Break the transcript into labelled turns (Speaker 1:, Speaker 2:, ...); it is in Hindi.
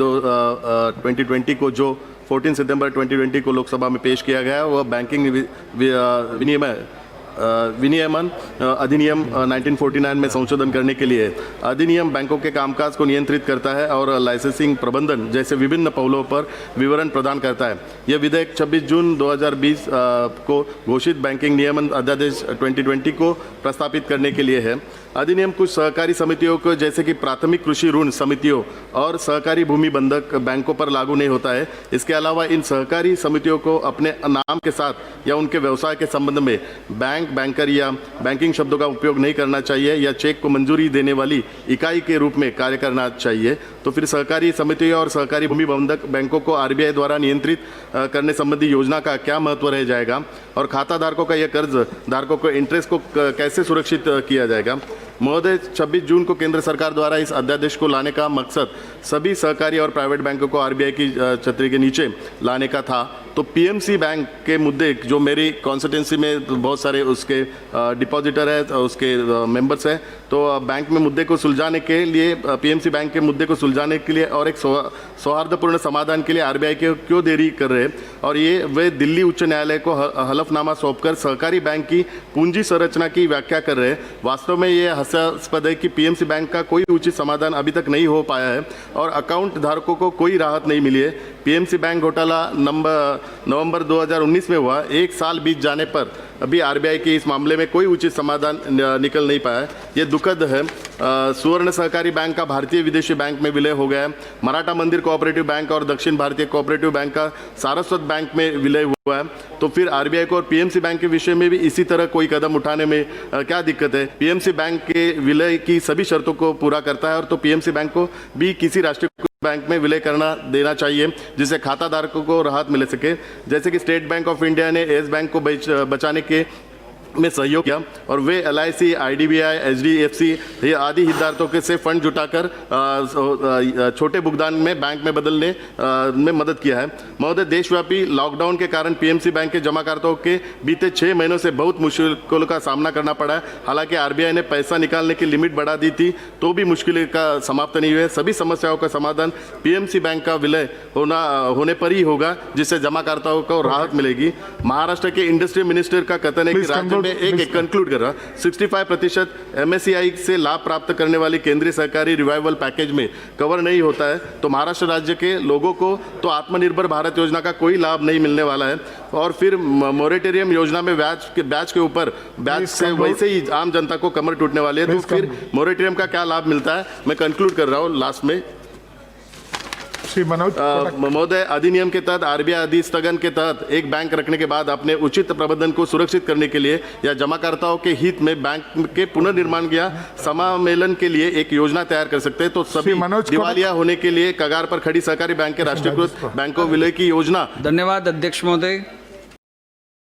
Speaker 1: 2020 को जो 14 सितंबर 2020 को लोकसभा में पेश किया गया है वह बैंकिंग विनियमन अधिनियम 1949 में संशोधन करने के लिए अधिनियम बैंकों के कामकाज को नियंत्रित करता है और लाइसेंसिंग प्रबंधन जैसे विभिन्न पहलुओं पर विवरण प्रदान करता है। यह विधेयक 26 जून 2020 को घोषित बैंकिंग नियमन अध्यादेश 2020 को प्रस्तावित करने के लिए है। अधिनियम कुछ सहकारी समितियों को जैसे कि प्राथमिक कृषि ऋण समितियों और सहकारी भूमि बंधक बैंकों पर लागू नहीं होता है। इसके अलावा इन सहकारी समितियों को अपने नाम के साथ या उनके व्यवसाय के संबंध में बैंक, बैंकर या बैंकिंग शब्दों का उपयोग नहीं करना चाहिए या चेक को मंजूरी देने वाली इकाई के रूप में कार्य करना चाहिए। तो फिर सहकारी समितियों और सहकारी भूमि बंधक बैंकों को आरबीआई द्वारा नियंत्रित करने संबंधी योजना का क्या महत्व रह जाएगा और खाता धारकों का यह कर्ज धारकों को इंटरेस्ट को कैसे सुरक्षित किया जाएगा। महोदय, 26 जून को केंद्र सरकार द्वारा इस अध्यादेश को लाने का मकसद सभी सहकारी और प्राइवेट बैंकों को आरबीआई की छतरी के नीचे लाने का था। तो पीएमसी बैंक के मुद्दे जो मेरी कॉन्स्टिट्यूंसी में बहुत सारे उसके डिपॉजिटर है, उसके मेंबर्स हैं, तो बैंक में मुद्दे को सुलझाने के लिए पीएमसी बैंक के मुद्दे को सुलझाने के लिए और एक सौहार्दपूर्ण समाधान के लिए आरबीआई के क्यों देरी कर रहे हैं और ये वे दिल्ली उच्च न्यायालय को हलफनामा सौंपकर सहकारी बैंक की पूंजी संरचना की व्याख्या कर रहे हैं। वास्तव में ये हास्यास्पद है कि पीएमसी बैंक का कोई उचित समाधान अभी तक नहीं हो पाया है और अकाउंट धारकों को कोई राहत नहीं मिली है। पीएमसी बैंक घोटाला नवंबर 2019 में हुआ। एक साल बीत जाने पर अभी आरबीआई के इस मामले में कोई उचित समाधान निकल नहीं पाया। ये दुखद है। सुवर्ण सहकारी बैंक का भारतीय विदेशी बैंक में विलय हो गया है। मराठा मंदिर कोऑपरेटिव बैंक और दक्षिण भारतीय कोऑपरेटिव बैंक का सारस्वत बैंक में विलय हुआ है। तो फिर आरबीआई को और पीएमसी बैंक के विषय में भी इसी तरह कोई कदम उठाने में क्या दिक्कत है? पीएमसी बैंक के विलय की सभी शर्तों को पूरा करता है और तो पीएमसी बैंक को भी किसी राष्ट्रीय बैंक में विलय करना देना चाहिए जिससे खाता धारकों को राहत मिल सके। जैसे कि स्टेट बैंक ऑफ इंडिया ने येस बैंक को बचाने के में सहयोग किया और वे एलआईसी, आईडीबीआई, एचडीएफसी आदि हितधारकों के से फंड जुटाकर छोटे भुगतान में बैंक में बदलने में मदद किया है। महोदय, देशव्यापी लॉकडाउन के कारण पीएमसी बैंक के जमाकर्ताओं के बीते 6 महीनों से बहुत मुश्किलों का सामना करना पड़ा है। हालांकि आरबीआई ने पैसा निकालने की लिमिट बढ़ा दी थी तो भी मुश्किलें का समाप्त नहीं हुए। सभी समस्याओं का समाधान पीएमसी बैंक का विलय होने पर ही होगा जिससे जमाकर्ताओं को राहत मिलेगी। महाराष्ट्र के इंडस्ट्री मिनिस्टर का कथन है कि राज्य में एक कंक्लूड कर रहा 65% एमएससीआई से लाभ प्राप्त करने वाली केंद्रीय सरकारी रिवाइवल पैकेज में कवर नहीं होता है। तो महाराष्ट्र राज्य के लोगों को तो आत्मनिर्भर भारत योजना का कोई लाभ नहीं मिलने वाला है और फिर मोरेटोरियम योजना में ब्याज के ऊपर ब्याज से वैसे ही आम जनता को कमर टूटने वाली है। तो फिर मोरेटोरियम का क्या लाभ मिलता है? मैं कंक्लूड कर रहा हूँ लास्ट में। महोदय, अधिनियम के तहत आरबीआई अधिस्थगन के तहत एक बैंक रखने के बाद अपने उचित प्रबंधन को सुरक्षित करने के लिए या जमाकर्ताओं के हित में बैंक के पुनर्निर्माण या समामेलन के लिए एक योजना तैयार कर सकते हैं। तो सभी दिवालिया होने के लिए कगार पर खड़ी सहकारी बैंक के राष्ट्रीयकृत बैंकों विलय की योजना।
Speaker 2: धन्यवाद अध्यक्ष महोदय।